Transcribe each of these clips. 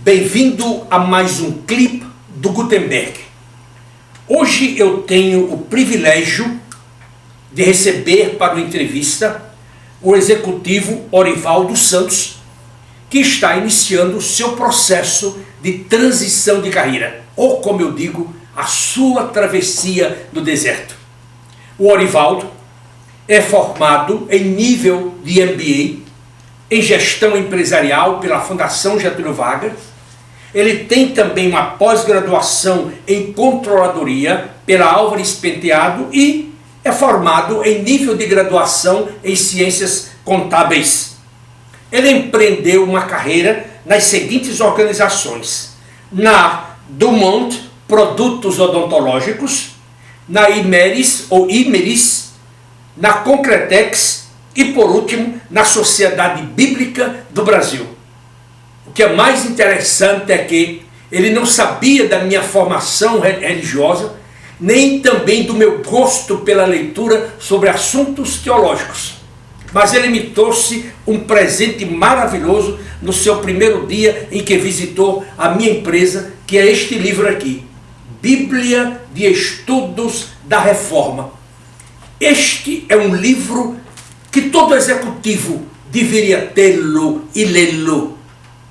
Bem-vindo a mais um clipe do Gutenberg. Hoje eu tenho o privilégio de receber para uma entrevista o executivo Orivaldo Santos, que está iniciando o seu processo de transição de carreira, ou como eu digo, a sua travessia do deserto. O Orivaldo é formado em nível de MBA em gestão empresarial pela Fundação Getúlio Vargas. Ele tem também uma pós-graduação em controladoria pela Álvares Penteado e é formado em nível de graduação em ciências contábeis. Ele empreendeu uma carreira nas seguintes organizações: na Dumont Produtos Odontológicos, na Imeris ou Imeris, na Concretex e, por último, na Sociedade Bíblica do Brasil. O que é mais interessante é que ele não sabia da minha formação religiosa, nem também do meu gosto pela leitura sobre assuntos teológicos. Mas ele me trouxe um presente maravilhoso no seu primeiro dia em que visitou a minha empresa, que é este livro aqui, Bíblia de Estudos da Reforma. Este é um livro que todo executivo deveria tê-lo e lê-lo.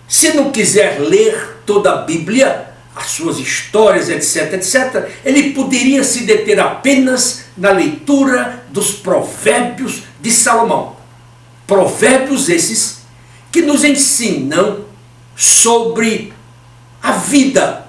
Se não quiser ler toda a Bíblia, as suas histórias, etc., ele poderia se deter apenas na leitura dos Provérbios de Salomão. Provérbios esses que nos ensinam sobre a vida,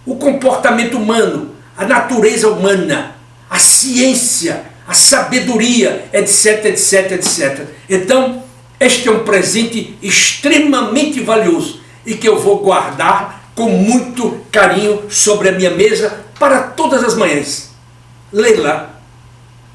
o comportamento humano, a natureza humana, a ciência, a sabedoria, etc. Então, este é um presente extremamente valioso e que eu vou guardar com muito carinho sobre a minha mesa para todas as manhãs. Lê-la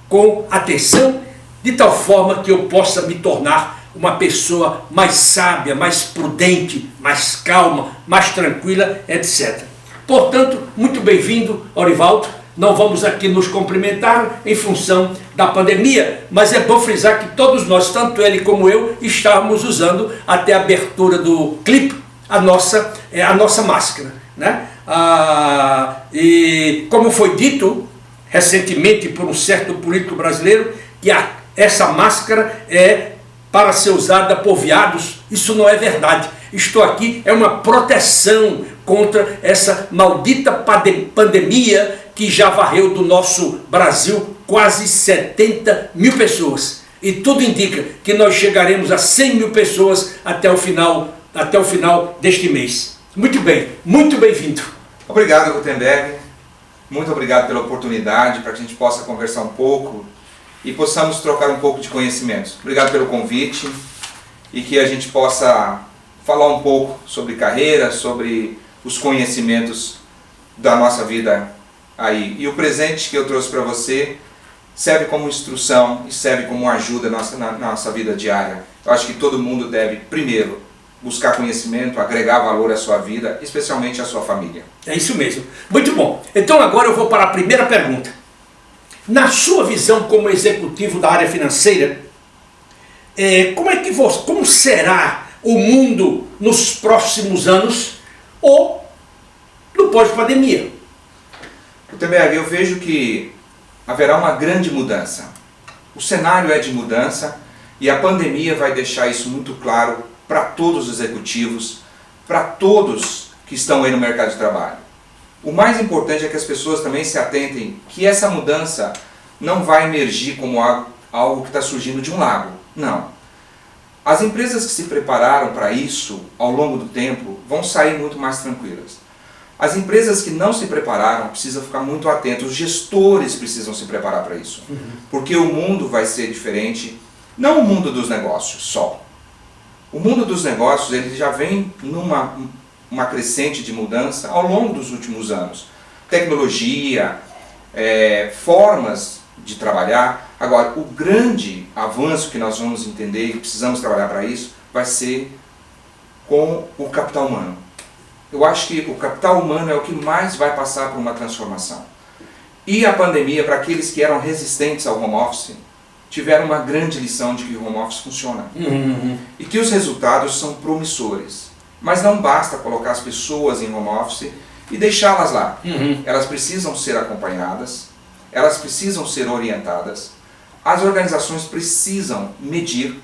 com atenção, de tal forma que eu possa me tornar uma pessoa mais sábia, mais prudente, mais calma, mais tranquila, etc. Portanto, muito bem-vindo, Orivaldo. Não vamos aqui nos cumprimentar em função da pandemia, mas é bom frisar que todos nós, tanto ele como eu, estávamos usando até a abertura do clipe a nossa máscara, né? E como foi dito recentemente por um certo político brasileiro, que essa máscara é para ser usada por viados. Isso não é verdade. Isto aqui é uma proteção contra essa maldita pandemia que já varreu do nosso Brasil quase 70 mil pessoas. E tudo indica que nós chegaremos a 100 mil pessoas até o final deste mês. Muito bem, muito bem-vindo. Obrigado, Gutenberg. Muito obrigado pela oportunidade para que a gente possa conversar um pouco e possamos trocar um pouco de conhecimentos. Obrigado pelo convite e que a gente possa falar um pouco sobre carreira, sobre os conhecimentos da nossa vida aí. E o presente que eu trouxe para você serve como instrução e serve como ajuda na nossa vida diária. Eu acho que todo mundo deve, primeiro, buscar conhecimento, agregar valor à sua vida, especialmente à sua família. É isso mesmo. Muito bom. Então agora eu vou para a primeira pergunta. Na sua visão como executivo da área financeira, como será o mundo nos próximos anos ou no pós-pandemia? Gutenberg, eu vejo que haverá uma grande mudança. O cenário é de mudança e a pandemia vai deixar isso muito claro para todos os executivos, para todos que estão aí no mercado de trabalho. O mais importante é que as pessoas também se atentem que essa mudança não vai emergir como algo que está surgindo de um lago. Não. As empresas que se prepararam para isso ao longo do tempo vão sair muito mais tranquilas. As empresas que não se prepararam precisam ficar muito atentos, os gestores precisam se preparar para isso. Porque o mundo vai ser diferente, não o mundo dos negócios só. O mundo dos negócios ele já vem numa crescente de mudança ao longo dos últimos anos. Tecnologia, formas de trabalhar. Agora, o grande avanço que nós vamos entender e precisamos trabalhar para isso vai ser com o capital humano. Eu acho que o capital humano é o que mais vai passar por uma transformação. E a pandemia, para aqueles que eram resistentes ao home office, tiveram uma grande lição de que o home office funciona. E que os resultados são promissores. Mas não basta colocar as pessoas em home office e deixá-las lá. Elas precisam ser acompanhadas, elas precisam ser orientadas, as organizações precisam medir.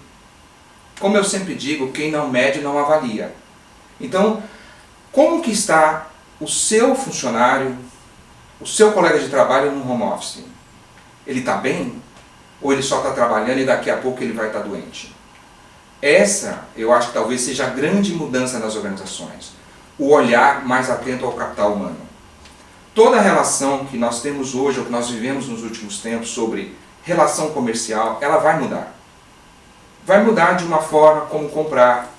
Como eu sempre digo, quem não mede não avalia. Então, como que está o seu funcionário, o seu colega de trabalho no home office? Ele está bem? Ou ele só está trabalhando e daqui a pouco ele vai estar doente? Essa, eu acho que talvez seja a grande mudança nas organizações. O olhar mais atento ao capital humano. Toda a relação que nós temos hoje, ou que nós vivemos nos últimos tempos sobre relação comercial, ela vai mudar. Vai mudar de uma forma como comprar,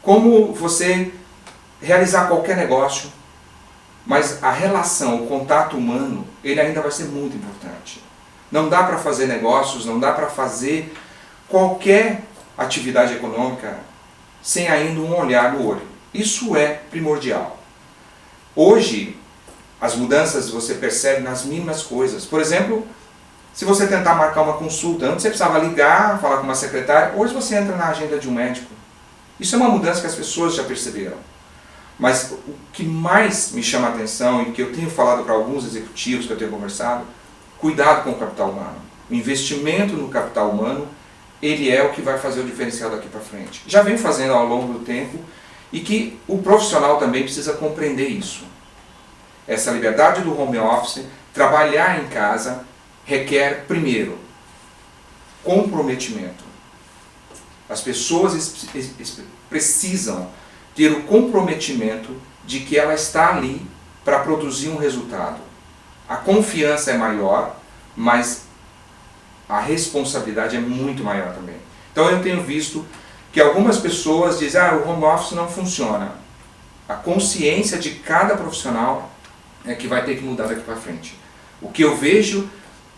como você realizar qualquer negócio. Mas a relação, o contato humano, ele ainda vai ser muito importante. Não dá para fazer negócios, não dá para fazer qualquer atividade econômica sem ainda um olhar no olho. Isso é primordial. Hoje, as mudanças você percebe nas mínimas coisas. Por exemplo, se você tentar marcar uma consulta, antes você precisava ligar, falar com uma secretária, hoje você entra na agenda de um médico. Isso é uma mudança que as pessoas já perceberam. Mas o que mais me chama a atenção e que eu tenho falado para alguns executivos que eu tenho conversado, cuidado com o capital humano. O investimento no capital humano, ele é o que vai fazer o diferencial daqui para frente. Já vem fazendo ao longo do tempo e que o profissional também precisa compreender isso. Essa liberdade do home office, trabalhar em casa, requer, primeiro, comprometimento. As pessoas precisam ter o comprometimento de que ela está ali para produzir um resultado. A confiança é maior, mas a responsabilidade é muito maior também. Então eu tenho visto que algumas pessoas dizem, o home office não funciona. A consciência de cada profissional é que vai ter que mudar daqui para frente. O que eu vejo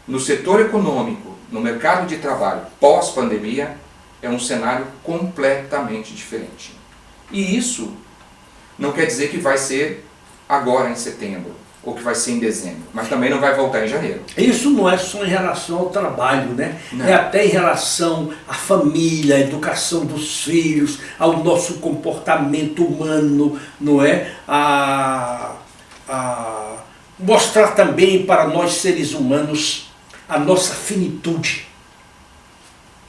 no setor econômico, no mercado de trabalho, pós-pandemia, é um cenário completamente diferente. E isso não quer dizer que vai ser agora em setembro, ou que vai ser em dezembro, mas também não vai voltar em janeiro. Isso não é só em relação ao trabalho, né? Não. É até em relação à família, à educação dos filhos, ao nosso comportamento humano, não é? Mostrar também para nós seres humanos a nossa finitude.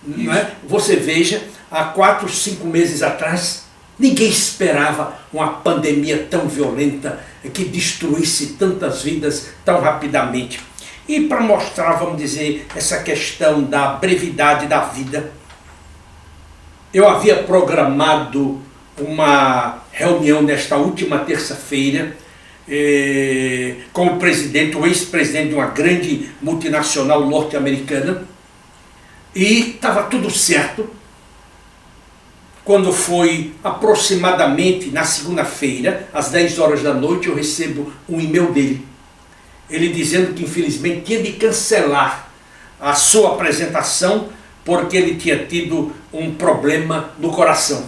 Não é? Você veja, há 4, 5 meses atrás, ninguém esperava uma pandemia tão violenta que destruísse tantas vidas tão rapidamente. E para mostrar, vamos dizer, essa questão da brevidade da vida, eu havia programado uma reunião nesta última terça-feira com o presidente, o ex-presidente de uma grande multinacional norte-americana, e estava tudo certo. Quando foi aproximadamente na segunda-feira, às 10 horas da noite, eu recebo um e-mail dele. Ele dizendo que infelizmente tinha de cancelar a sua apresentação porque ele tinha tido um problema no coração.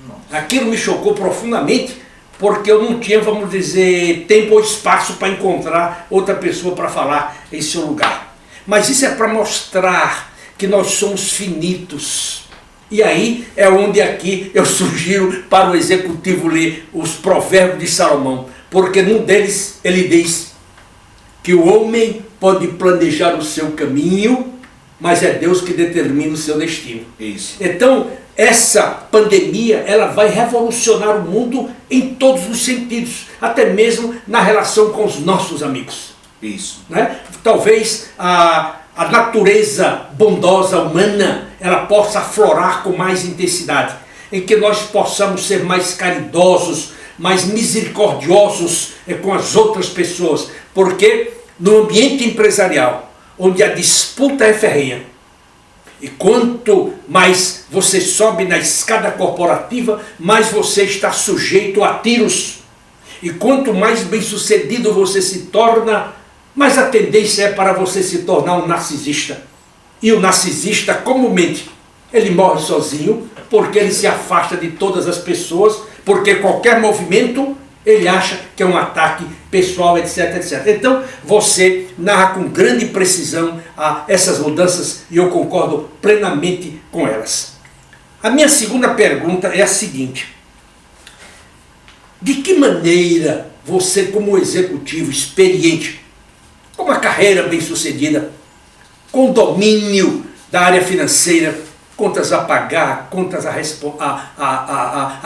Nossa. Aquilo me chocou profundamente porque eu não tinha, vamos dizer, tempo ou espaço para encontrar outra pessoa para falar em seu lugar. Mas isso é para mostrar que nós somos finitos. E aí é onde aqui eu sugiro para o executivo ler os provérbios de Salomão, porque num deles ele diz que o homem pode planejar o seu caminho, mas é Deus que determina o seu destino. Isso. Então, essa pandemia, ela vai revolucionar o mundo em todos os sentidos, até mesmo na relação com os nossos amigos. Isso. Né? Talvez a natureza bondosa humana, ela possa aflorar com mais intensidade, em que nós possamos ser mais caridosos, mais misericordiosos com as outras pessoas, porque no ambiente empresarial, onde a disputa é ferrenha, e quanto mais você sobe na escada corporativa, mais você está sujeito a tiros, e quanto mais bem-sucedido você se torna, mas a tendência é para você se tornar um narcisista. E o narcisista, comumente, ele morre sozinho, porque ele se afasta de todas as pessoas, porque qualquer movimento, ele acha que é um ataque pessoal, etc, etc. Então, você narra com grande precisão essas mudanças, e eu concordo plenamente com elas. A minha segunda pergunta é a seguinte: De que maneira você, como executivo experiente, com uma carreira bem-sucedida, com domínio da área financeira, contas a pagar, contas a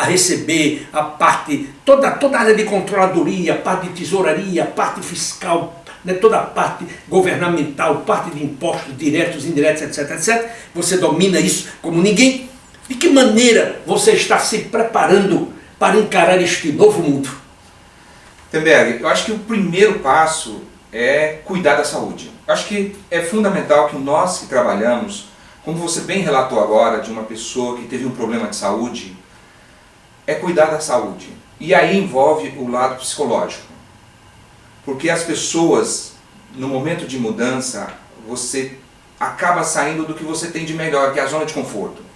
receber, a parte, toda a área de controladoria, a parte de tesouraria, a parte fiscal, né, toda a parte governamental, parte de impostos diretos, indiretos, etc, etc. Você domina isso como ninguém. De que maneira você está se preparando para encarar este novo mundo? Temberg, eu acho que o primeiro passo é cuidar da saúde. Eu acho que é fundamental que nós que trabalhamos, como você bem relatou agora, de uma pessoa que teve um problema de saúde, é cuidar da saúde. E aí envolve o lado psicológico. Porque as pessoas, no momento de mudança, você acaba saindo do que você tem de melhor, que é a zona de conforto.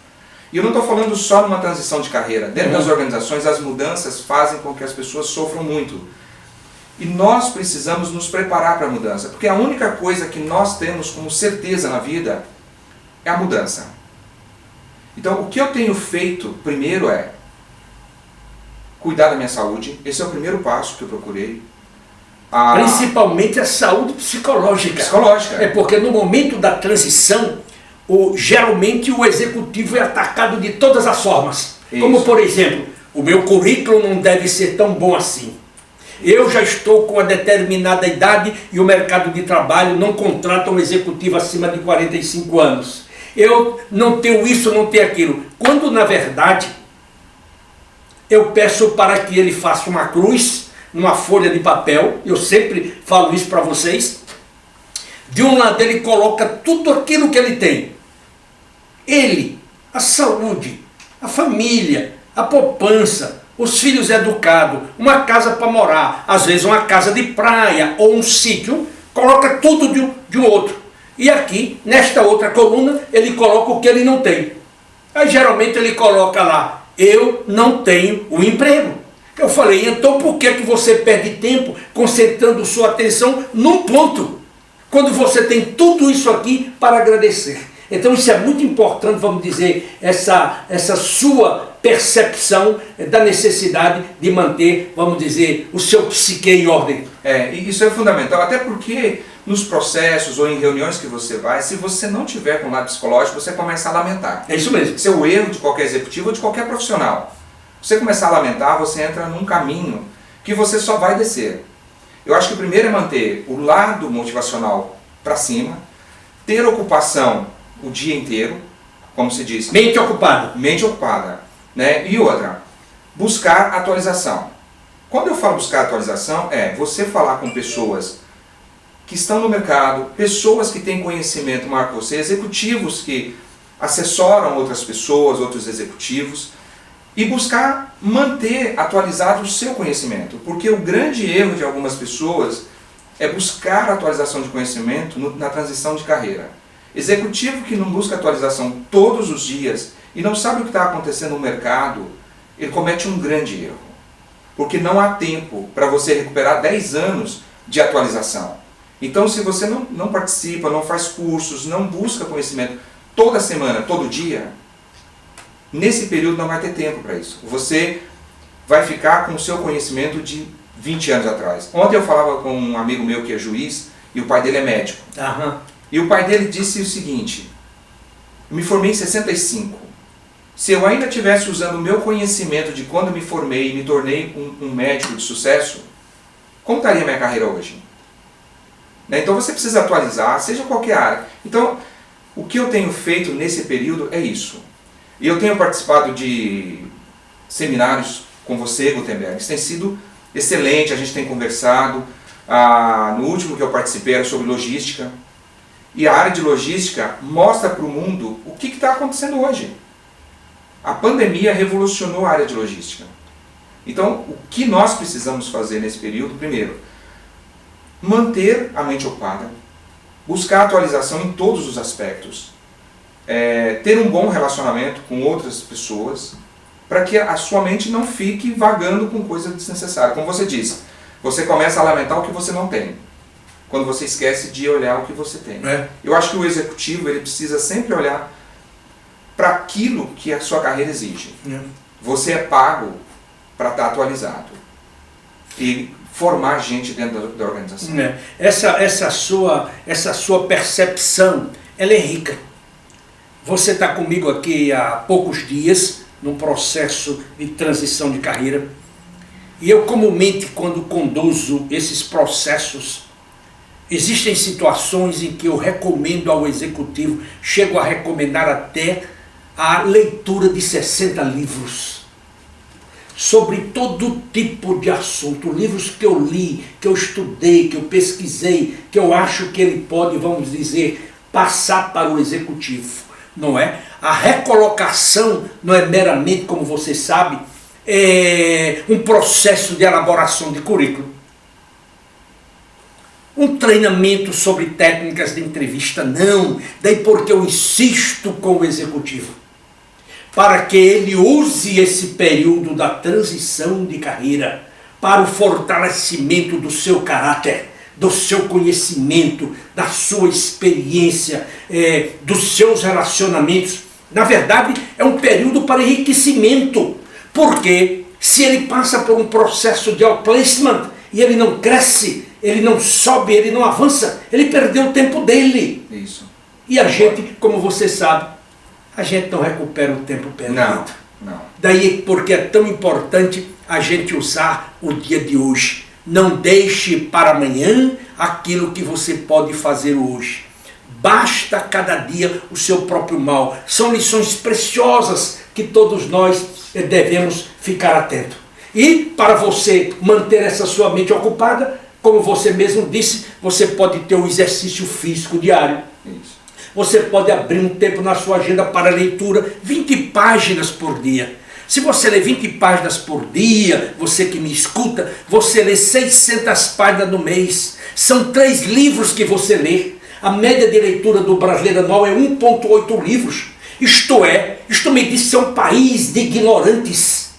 E eu não estou falando só numa transição de carreira. Dentro das organizações, as mudanças fazem com que as pessoas sofram muito. E nós precisamos nos preparar para a mudança, porque a única coisa que nós temos como certeza na vida é a mudança. Então, o que eu tenho feito primeiro é cuidar da minha saúde. Esse é o primeiro passo que eu procurei. Principalmente a saúde psicológica. É porque no momento da transição, geralmente o executivo é atacado de todas as formas. Isso. Como, por exemplo, o meu currículo não deve ser tão bom assim. Eu já estou com uma determinada idade e o mercado de trabalho não contrata um executivo acima de 45 anos. Eu não tenho isso, não tenho aquilo. Quando, na verdade, eu peço para que ele faça uma cruz numa folha de papel, eu sempre falo isso para vocês, de um lado ele coloca tudo aquilo que ele tem. Ele, a saúde, a família, a poupança, os filhos educados, uma casa para morar, às vezes uma casa de praia ou um sítio, coloca tudo de um outro. E aqui, nesta outra coluna, ele coloca o que ele não tem. Aí geralmente ele coloca lá, eu não tenho o emprego. Eu falei, então por que você perde tempo concentrando sua atenção num ponto, quando você tem tudo isso aqui para agradecer? Então isso é muito importante, vamos dizer, essa sua percepção da necessidade de manter, vamos dizer, o seu psique em ordem. E isso é fundamental, até porque nos processos ou em reuniões que você vai, se você não tiver com o lado psicológico, você começa a lamentar. É isso mesmo. Esse é o erro de qualquer executivo ou de qualquer profissional. Você começar a lamentar, você entra num caminho que você só vai descer. Eu acho que o primeiro é manter o lado motivacional para cima, ter ocupação o dia inteiro, como se diz. Mente ocupada. Mente ocupada. Né? E outra, buscar atualização. Quando eu falo buscar atualização, é você falar com pessoas que estão no mercado, pessoas que têm conhecimento maior que você, executivos que assessoram outras pessoas, outros executivos, e buscar manter atualizado o seu conhecimento. Porque o grande erro de algumas pessoas é buscar atualização de conhecimento na transição de carreira. Executivo que não busca atualização todos os dias e não sabe o que está acontecendo no mercado, ele comete um grande erro. Porque não há tempo para você recuperar 10 anos de atualização. Então, se você não participa, não faz cursos, não busca conhecimento toda semana, todo dia, nesse período não vai ter tempo para isso. Você vai ficar com o seu conhecimento de 20 anos atrás. Ontem eu falava com um amigo meu que é juiz e o pai dele é médico. E o pai dele disse o seguinte, eu me formei em 65. Se eu ainda estivesse usando o meu conhecimento de quando me formei e me tornei um médico de sucesso, como estaria a minha carreira hoje? Né? Então você precisa atualizar, seja qualquer área. Então, o que eu tenho feito nesse período é isso. E eu tenho participado de seminários com você, Gutenberg. Isso tem sido excelente, a gente tem conversado. No último que eu participei era sobre logística. E a área de logística mostra para o mundo o que está acontecendo hoje. A pandemia revolucionou a área de logística. Então, o que nós precisamos fazer nesse período? Primeiro, manter a mente ocupada, buscar atualização em todos os aspectos, ter um bom relacionamento com outras pessoas, para que a sua mente não fique vagando com coisa desnecessária. Como você disse, você começa a lamentar o que você não tem, quando você esquece de olhar o que você tem. Eu acho que o executivo ele precisa sempre olhar para aquilo que a sua carreira exige. Você é pago para estar atualizado. e formar gente dentro da organização. Essa sua percepção, ela é rica. Você está comigo aqui há poucos dias, num processo de transição de carreira, e eu comumente, quando conduzo esses processos, existem situações em que eu recomendo ao executivo, chego a recomendar até a leitura de 60 livros, sobre todo tipo de assunto, livros que eu li, que eu estudei, que eu pesquisei, que eu acho que ele pode, vamos dizer, passar para o executivo, não é? A recolocação não é meramente, como você sabe, um processo de elaboração de currículo, um treinamento sobre técnicas de entrevista, não. Daí porque eu insisto com o executivo, para que ele use esse período da transição de carreira para o fortalecimento do seu caráter, do seu conhecimento, da sua experiência, dos seus relacionamentos. Na verdade, é um período para enriquecimento, porque se ele passa por um processo de outplacement e ele não cresce, ele não sobe, ele não avança, ele perdeu o tempo dele. Isso. E a gente, como você sabe, a gente não recupera o tempo perdido. Não. Daí porque é tão importante a gente usar o dia de hoje. Não deixe para amanhã aquilo que você pode fazer hoje. Basta cada dia o seu próprio mal. São lições preciosas que todos nós devemos ficar atentos. E para você manter essa sua mente ocupada, como você mesmo disse, você pode ter um exercício físico diário. Isso. Você pode abrir um tempo na sua agenda para leitura, 20 páginas por dia. Se você lê 20 páginas por dia, você que me escuta, você lê 600 páginas no mês. São 3 livros que você lê. A média de leitura do brasileiro anual é 1,8 livros. Isto me diz que é um país de ignorantes,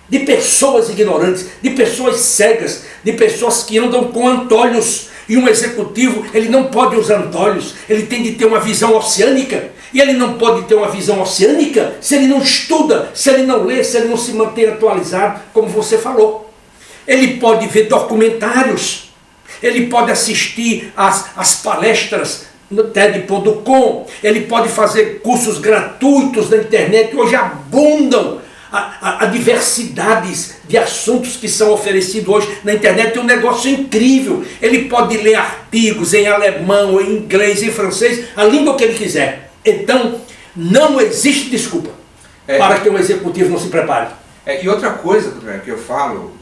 de pessoas ignorantes, de pessoas cegas, de pessoas que andam com antolhos. E um executivo, ele não pode usar antolhos, ele tem de ter uma visão oceânica. E ele não pode ter uma visão oceânica se ele não estuda, se ele não lê, se ele não se mantém atualizado, como você falou. Ele pode ver documentários, ele pode assistir às palestras no TED.com, ele pode fazer cursos gratuitos na internet, hoje abundam a diversidades de assuntos que são oferecidos hoje na internet. É um negócio incrível. Ele pode ler artigos em alemão, em inglês, em francês, a língua que ele quiser. Então, não existe desculpa para que um executivo não se prepare. E outra coisa que eu falo,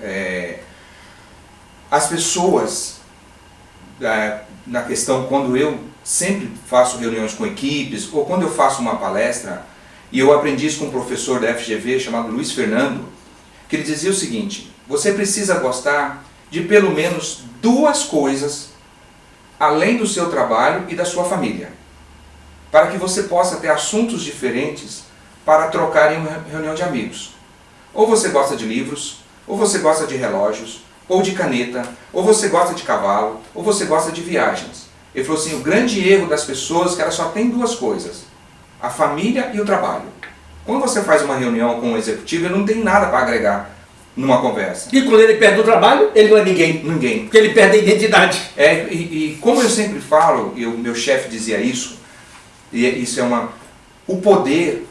as pessoas, na questão, quando eu sempre faço reuniões com equipes, ou quando eu faço uma palestra, e eu aprendi isso com um professor da FGV chamado Luiz Fernando, que ele dizia o seguinte: você precisa gostar de pelo menos 2 coisas além do seu trabalho e da sua família, para que você possa ter assuntos diferentes para trocar em uma reunião de amigos. Ou você gosta de livros, ou você gosta de relógios, ou de caneta, ou você gosta de cavalo, ou você gosta de viagens. Ele falou assim: o grande erro das pessoas é que elas só têm 2 coisas, a família e o trabalho. Quando você faz uma reunião com um executivo, ele não tem nada para agregar numa conversa. E quando ele perde o trabalho, ele não é ninguém. Ninguém. Porque ele perde a identidade. E como eu sempre falo, e o meu chefe dizia isso, e isso é o poder,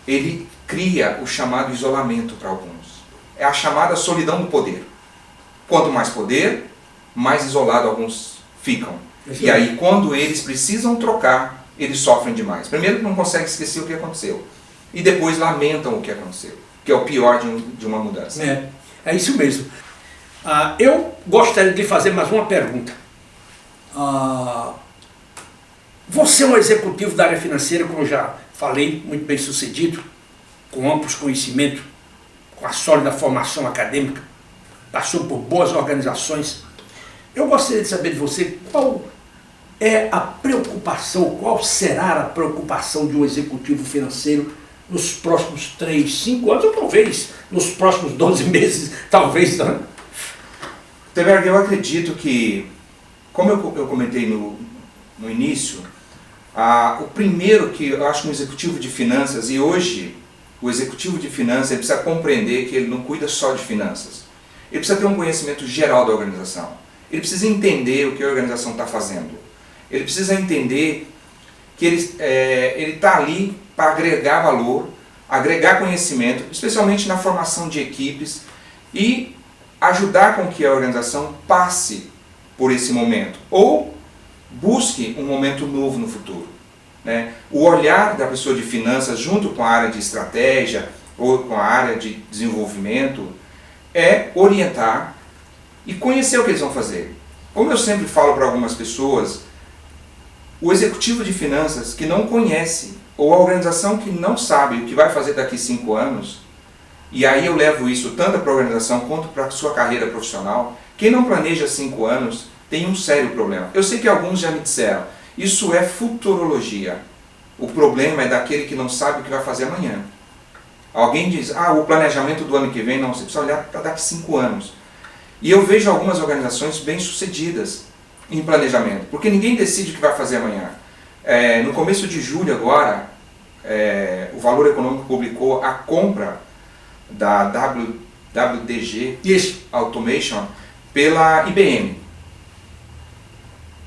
ele cria o chamado isolamento para alguns. É a chamada solidão do poder. Quanto mais poder, mais isolado alguns ficam. E aí, quando eles precisam trocar, eles sofrem demais. Primeiro, não conseguem esquecer o que aconteceu. E depois lamentam o que aconteceu, que é o pior de uma mudança. É isso mesmo. Eu gostaria de fazer mais uma pergunta. Você é um executivo da área financeira, como eu já falei, muito bem sucedido, com amplos conhecimentos, com a sólida formação acadêmica, passou por boas organizações. Eu gostaria de saber de você qual é a preocupação, qual será a preocupação de um executivo financeiro nos próximos 3, 5 anos, ou talvez nos próximos 12 meses, talvez não. Teberg, eu acredito que, como eu comentei no início, o primeiro que eu acho que um executivo de finanças, e hoje o executivo de finanças ele precisa compreender que ele não cuida só de finanças, ele precisa ter um conhecimento geral da organização. Ele precisa entender o que a organização está fazendo. Ele precisa entender que ele está ali para agregar valor, agregar conhecimento, especialmente na formação de equipes e ajudar com que a organização passe por esse momento ou busque um momento novo no futuro, né? O olhar da pessoa de finanças junto com a área de estratégia ou com a área de desenvolvimento é orientar e conhecer o que eles vão fazer. Como eu sempre falo para algumas pessoas, o executivo de finanças que não conhece ou a organização que não sabe o que vai fazer daqui 5 anos, e aí eu levo isso tanto para a organização quanto para a sua carreira profissional, quem não planeja 5 anos tem um sério problema. Eu sei que alguns já me disseram, isso é futurologia. O problema é daquele que não sabe o que vai fazer amanhã. Alguém diz, o planejamento do ano que vem, não, você precisa olhar para daqui 5 anos. E eu vejo algumas organizações bem-sucedidas em planejamento, porque ninguém decide o que vai fazer amanhã. No começo de julho agora, o Valor Econômico publicou a compra da WDG Automation pela IBM.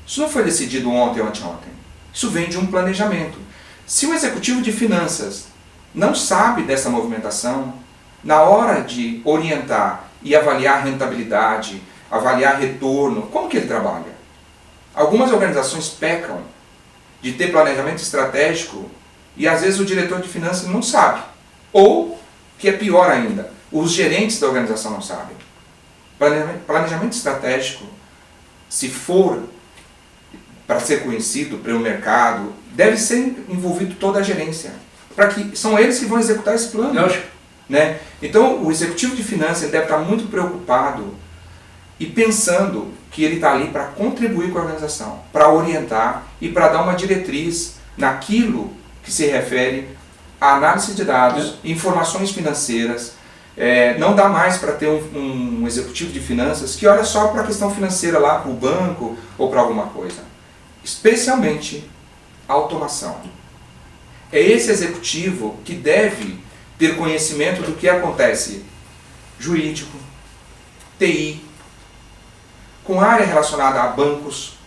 Isso não foi decidido ontem ou anteontem. Isso vem de um planejamento. Se o executivo de finanças não sabe dessa movimentação, na hora de orientar e avaliar rentabilidade, avaliar retorno, como que ele trabalha? Algumas organizações pecam de ter planejamento estratégico e às vezes o diretor de finanças não sabe. Ou, que é pior ainda, os gerentes da organização não sabem. Planejamento estratégico, se for para ser conhecido pelo mercado, deve ser envolvido toda a gerência. Para que são eles que vão executar esse plano. Né? Então, o executivo de finanças ele deve estar muito preocupado e pensando que ele está ali para contribuir com a organização, para orientar e para dar uma diretriz naquilo que se refere à análise de dados, informações financeiras. Não dá mais para ter um executivo de finanças que olha só para a questão financeira lá, para o banco ou para alguma coisa. Especialmente automação. É esse executivo que deve ter conhecimento do que acontece jurídico, TI, com área relacionada a bancos.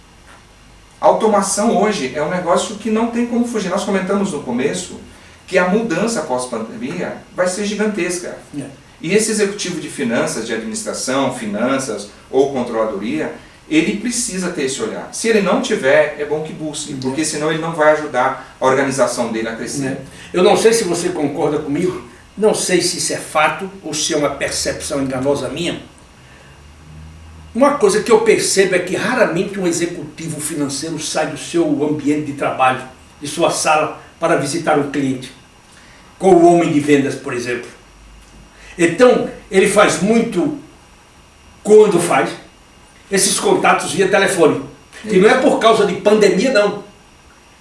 A automação hoje é um negócio que não tem como fugir. Nós comentamos no começo que a mudança pós-pandemia vai ser gigantesca. E esse executivo de finanças, de administração, finanças ou controladoria, ele precisa ter esse olhar. Se ele não tiver, é bom que busque, porque senão ele não vai ajudar a organização dele a crescer. Eu não sei se você concorda comigo, não sei se isso é fato ou se é uma percepção enganosa minha. Uma coisa que eu percebo é que raramente um executivo financeiro sai do seu ambiente de trabalho, de sua sala, para visitar um cliente, com o homem de vendas, por exemplo. Então, ele faz muito, quando faz, esses contatos via telefone. E não é por causa de pandemia, não.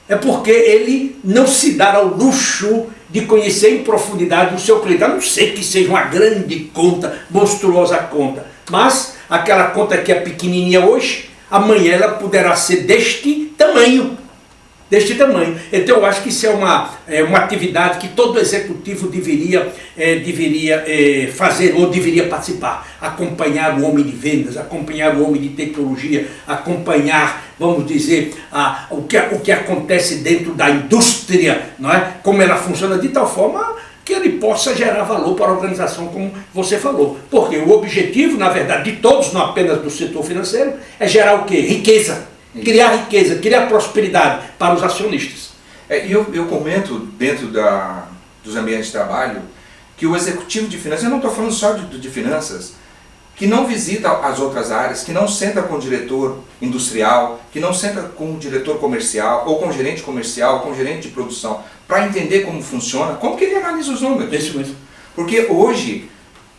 É porque ele não se dá ao luxo de conhecer em profundidade o seu cliente. A não ser que seja uma grande conta, monstruosa conta. Mas aquela conta que é pequenininha hoje, amanhã ela poderá ser deste tamanho. Então eu acho que isso é uma atividade que todo executivo deveria fazer ou deveria participar. Acompanhar o homem de vendas, acompanhar o homem de tecnologia, acompanhar, vamos dizer, o que acontece dentro da indústria, não é? Como ela funciona de tal forma que ele possa gerar valor para a organização, como você falou. Porque o objetivo, na verdade, de todos, não apenas do setor financeiro, é gerar o quê? Riqueza. Criar riqueza, criar prosperidade para os acionistas. E eu comento dentro dos ambientes de trabalho que o executivo de finanças, eu não estou falando só de finanças, que não visita as outras áreas, que não senta com o diretor industrial, que não senta com o diretor comercial, ou com o gerente comercial, ou com o gerente de produção, para entender como funciona, como que ele analisa os números. Isso mesmo. Porque hoje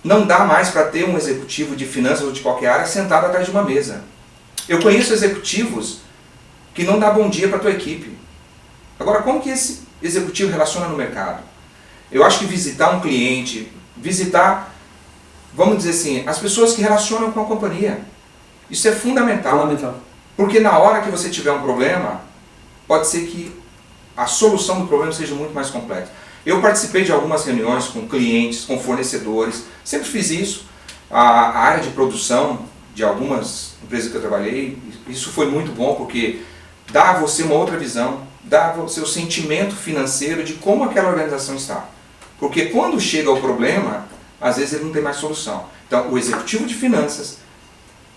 não dá mais para ter um executivo de finanças ou de qualquer área sentado atrás de uma mesa. Eu conheço executivos que não dá bom dia para a tua equipe. Agora, como que esse executivo relaciona no mercado? Eu acho que visitar um cliente, visitar, vamos dizer assim, as pessoas que relacionam com a companhia. Isso é fundamental. Porque na hora que você tiver um problema, pode ser que a solução do problema seja muito mais complexa. Eu participei de algumas reuniões com clientes, com fornecedores, sempre fiz isso. a área de produção de algumas empresas que eu trabalhei, isso foi muito bom porque dá a você uma outra visão, dá o seu sentimento financeiro de como aquela organização está. Porque quando chega o problema, às vezes ele não tem mais solução. Então, o executivo de finanças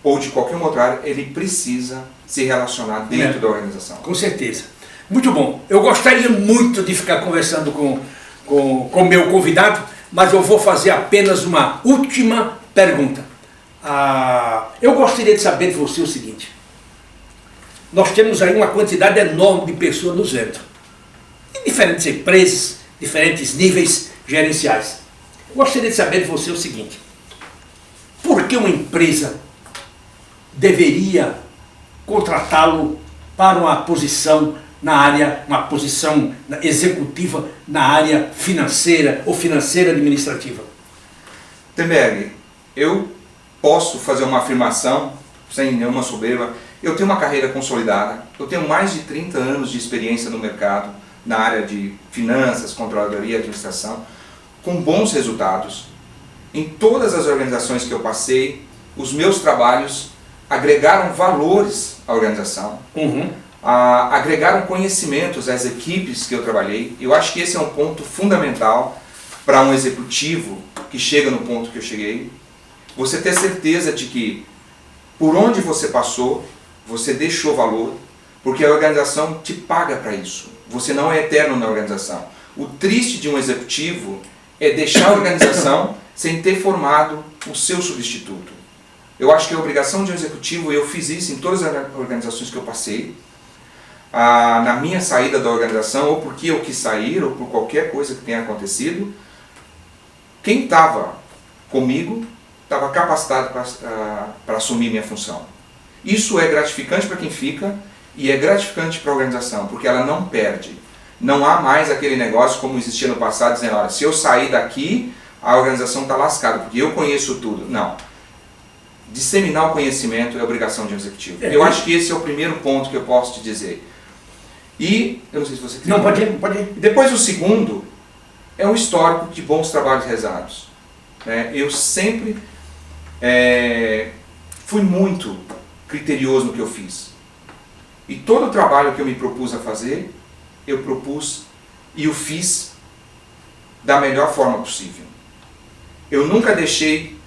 ou de qualquer outra área, ele precisa se relacionar dentro da organização. Com certeza. Muito bom. Eu gostaria muito de ficar conversando com o meu convidado, mas eu vou fazer apenas uma última pergunta. Eu gostaria de saber de você o seguinte. Nós temos aí uma quantidade enorme de pessoas nos vendo. Em diferentes empresas, diferentes níveis gerenciais. Eu gostaria de saber de você o seguinte. Por que uma empresa deveria contratá-lo para uma posição na área, uma posição executiva na área financeira ou financeira administrativa? Temberg, eu posso fazer uma afirmação sem nenhuma soberba. Eu tenho uma carreira consolidada, eu tenho mais de 30 anos de experiência no mercado, na área de finanças, controladoria e administração, com bons resultados. Em todas as organizações que eu passei, os meus trabalhos agregaram valores à organização, agregaram conhecimentos às equipes que eu trabalhei. Eu acho que esse é um ponto fundamental para um executivo que chega no ponto que eu cheguei. Você ter certeza de que por onde você passou, você deixou valor, porque a organização te paga para isso. Você não é eterno na organização. O triste de um executivo é deixar a organização sem ter formado o seu substituto. Eu acho que é a obrigação de um executivo, e eu fiz isso em todas as organizações que eu passei, na minha saída da organização, ou porque eu quis sair, ou por qualquer coisa que tenha acontecido, quem estava comigo estava capacitado para assumir minha função. Isso é gratificante para quem fica e é gratificante para a organização, porque ela não perde. Não há mais aquele negócio como existia no passado, dizendo, olha, se eu sair daqui, a organização está lascada, porque eu conheço tudo. Não. Disseminar o conhecimento é obrigação de um executivo. Eu acho que esse é o primeiro ponto que eu posso te dizer. E, eu não sei se você... Não, pode ir. Depois o segundo é um histórico de bons trabalhos realizados. Eu sempre fui muito criterioso no que eu fiz. E todo o trabalho que eu me propus a fazer, eu propus e o fiz da melhor forma possível. Eu nunca deixei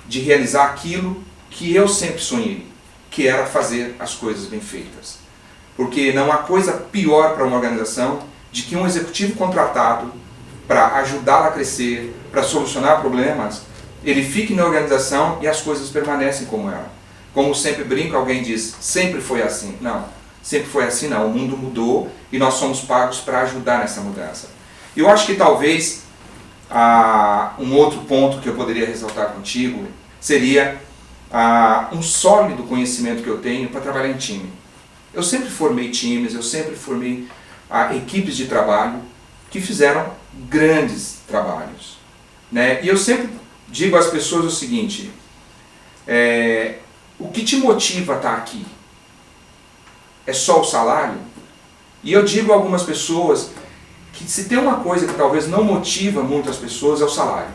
de realizar aquilo que eu sempre sonhei, que era fazer as coisas bem feitas. Porque não há coisa pior para uma organização de que um executivo contratado para ajudá-la a crescer, para solucionar problemas, ele fique na organização e as coisas permanecem como ela. Como sempre brinco, alguém diz, sempre foi assim. Não, sempre foi assim não. O mundo mudou e nós somos pagos para ajudar nessa mudança. Eu acho que talvez um outro ponto que eu poderia ressaltar contigo seria um sólido conhecimento que eu tenho para trabalhar em time. Eu sempre formei times, eu sempre formei equipes de trabalho que fizeram grandes trabalhos. E eu sempre digo às pessoas o seguinte, o que te motiva a estar aqui? É só o salário? E eu digo a algumas pessoas que se tem uma coisa que talvez não motiva muitas pessoas é o salário.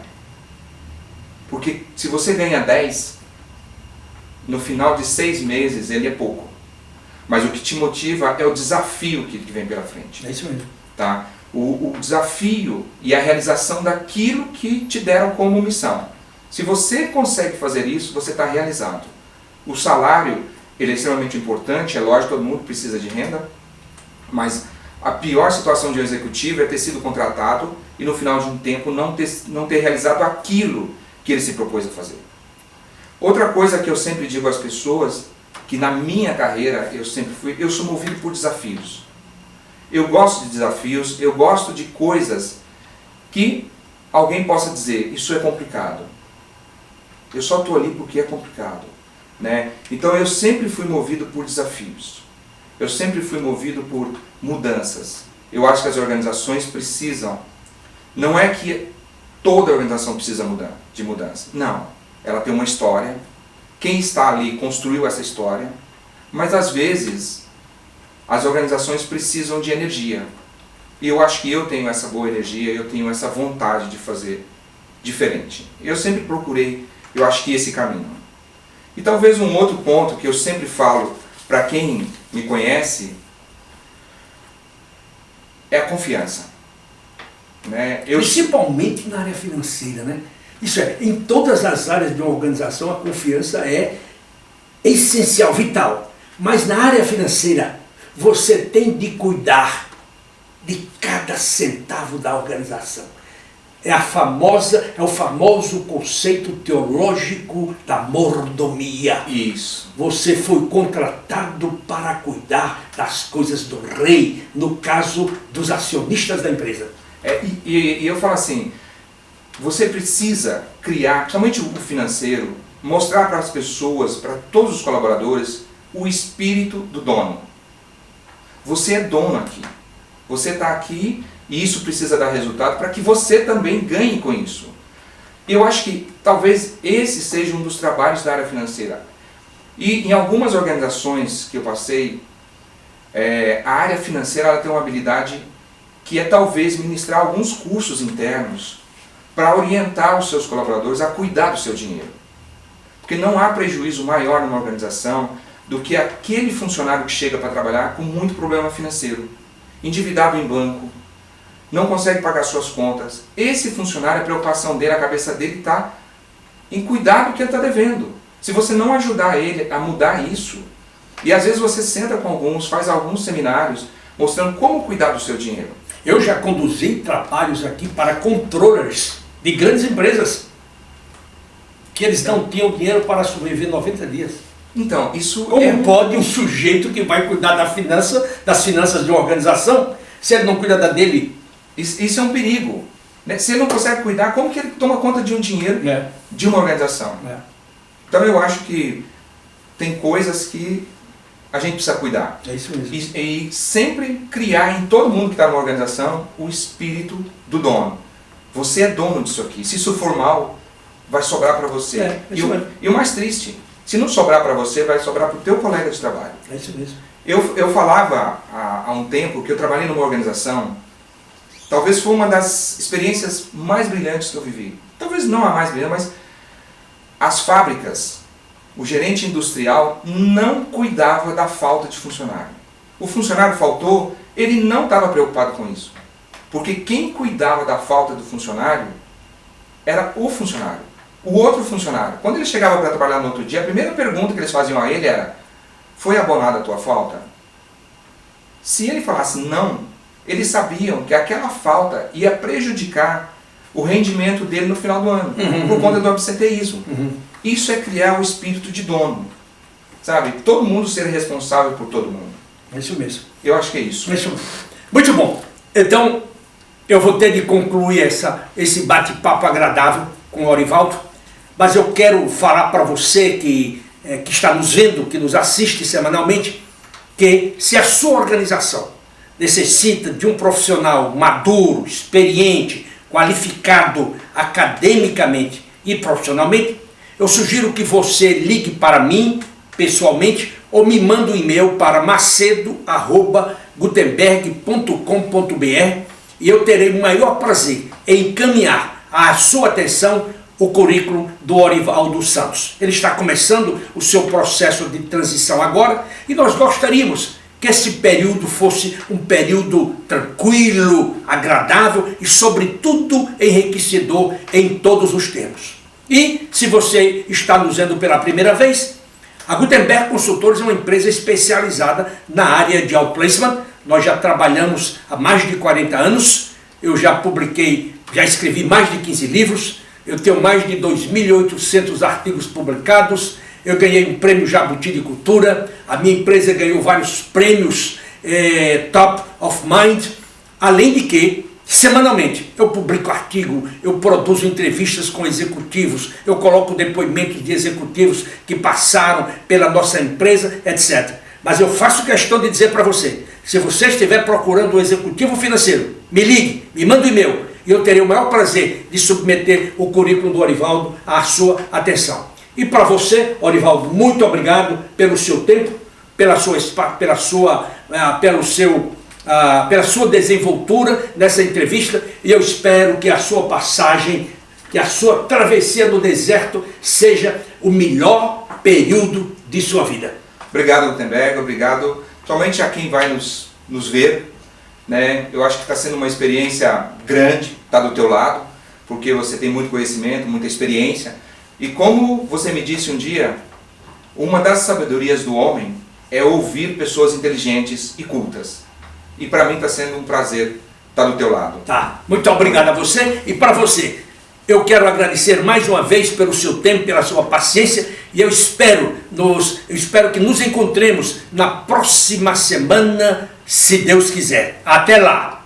Porque se você ganha 10, no final de 6 meses ele é pouco. Mas o que te motiva é o desafio que vem pela frente. É isso mesmo. Tá? O desafio e a realização daquilo que te deram como missão. Se você consegue fazer isso, você está realizado. O salário, ele é extremamente importante, é lógico, todo mundo precisa de renda, mas a pior situação de um executivo é ter sido contratado e no final de um tempo não ter realizado aquilo que ele se propôs a fazer. Outra coisa que eu sempre digo às pessoas, que na minha carreira eu sou movido por desafios. Eu gosto de desafios, eu gosto de coisas que alguém possa dizer, isso é complicado. Eu só estou ali porque é complicado. Então eu sempre fui movido por desafios. Eu sempre fui movido por mudanças. Eu acho que as organizações precisam, não é que toda organização precisa de mudança. Não, ela tem uma história. Quem está ali construiu essa história, mas às vezes as organizações precisam de energia. E eu acho que eu tenho essa boa energia, eu tenho essa vontade de fazer diferente. Eu sempre procurei Eu acho que esse caminho. E talvez um outro ponto que eu sempre falo para quem me conhece é a confiança. Né? Principalmente na área financeira, né? Isso é, em todas as áreas de uma organização a confiança é essencial, vital. Mas na área financeira você tem de cuidar de cada centavo da organização. É o famoso conceito teológico da mordomia. Isso. Você foi contratado para cuidar das coisas do rei, no caso dos acionistas da empresa. E eu falo assim, você precisa criar, principalmente o financeiro, mostrar para as pessoas, para todos os colaboradores, o espírito do dono. Você é dono aqui. Você está aqui e isso precisa dar resultado para que você também ganhe com isso. Eu acho que talvez esse seja um dos trabalhos da área financeira. E em algumas organizações que eu passei, a área financeira ela tem uma habilidade que é talvez ministrar alguns cursos internos para orientar os seus colaboradores a cuidar do seu dinheiro. Porque não há prejuízo maior numa organização do que aquele funcionário que chega para trabalhar com muito problema financeiro, endividado em banco, não consegue pagar suas contas. Esse funcionário, a preocupação dele, a cabeça dele está em cuidar do que ele está devendo. Se você não ajudar ele a mudar isso, e às vezes você senta com alguns, faz alguns seminários, mostrando como cuidar do seu dinheiro. Eu já conduzi trabalhos aqui para controllers de grandes empresas, que eles não tinham dinheiro para sobreviver 90 dias. Então, isso Como pode um sujeito que vai cuidar das finanças de uma organização, se ele não cuida da dele? Isso é um perigo. Né? Se ele não consegue cuidar, como que ele toma conta de um dinheiro de uma organização? Então eu acho que tem coisas que a gente precisa cuidar. É isso mesmo. E sempre criar em todo mundo que está numa organização o espírito do dono. Você é dono disso aqui. Se isso for mal, vai sobrar para você. E o mais triste, se não sobrar para você, vai sobrar para o teu colega de trabalho. É isso mesmo. Eu falava há um tempo que eu trabalhei numa organização, talvez foi uma das experiências mais brilhantes que eu vivi. Talvez não a mais brilhante, mas as fábricas, o gerente industrial não cuidava da falta de funcionário. O funcionário faltou, ele não estava preocupado com isso. Porque quem cuidava da falta do funcionário era o funcionário. O outro funcionário. Quando ele chegava para trabalhar no outro dia, a primeira pergunta que eles faziam a ele era: foi abonada a tua falta? Se ele falasse não, eles sabiam que aquela falta ia prejudicar o rendimento dele no final do ano, por conta do absenteísmo. Isso é criar o espírito de dono. Sabe? Todo mundo ser responsável por todo mundo. É isso mesmo. Eu acho que é isso. Muito bom. Então, eu vou ter de concluir esse bate-papo agradável com o Orivaldo, mas eu quero falar para você que está nos vendo, que nos assiste semanalmente, que se a sua organização necessita de um profissional maduro, experiente, qualificado academicamente e profissionalmente, eu sugiro que você ligue para mim pessoalmente ou me mande um e-mail para macedo@gutenberg.com.br e eu terei o maior prazer em encaminhar à sua atenção o currículo do Orivaldo Santos. Ele está começando o seu processo de transição agora e nós gostaríamos que esse período fosse um período tranquilo, agradável e, sobretudo, enriquecedor em todos os termos. E, se você está nos vendo pela primeira vez, a Gutenberg Consultores é uma empresa especializada na área de outplacement. Nós já trabalhamos há mais de 40 anos, eu já escrevi mais de 15 livros, eu tenho mais de 2.800 artigos publicados, eu ganhei um prêmio Jabuti de Cultura, a minha empresa ganhou vários prêmios Top of Mind, além de que, semanalmente, eu publico artigo, eu produzo entrevistas com executivos, eu coloco depoimentos de executivos que passaram pela nossa empresa, etc. Mas eu faço questão de dizer para você, se você estiver procurando um executivo financeiro, me ligue, me manda um e-mail, e eu terei o maior prazer de submeter o currículo do Orivaldo à sua atenção. E para você, Orivaldo, muito obrigado pelo seu tempo, pela sua desenvoltura nessa entrevista, e eu espero que a sua passagem que a sua travessia no deserto seja o melhor período de sua vida. Obrigado, Gutenberg, obrigado somente a quem vai nos ver, né? Eu acho que está sendo uma experiência grande, estar do teu lado, porque você tem muito conhecimento, muita experiência, e como você me disse um dia, uma das sabedorias do homem é ouvir pessoas inteligentes e cultas, e para mim está sendo um prazer estar do teu lado. Tá, muito obrigado a você e para você. Eu quero agradecer mais uma vez pelo seu tempo, pela sua paciência, e eu espero que nos encontremos na próxima semana, se Deus quiser. Até lá!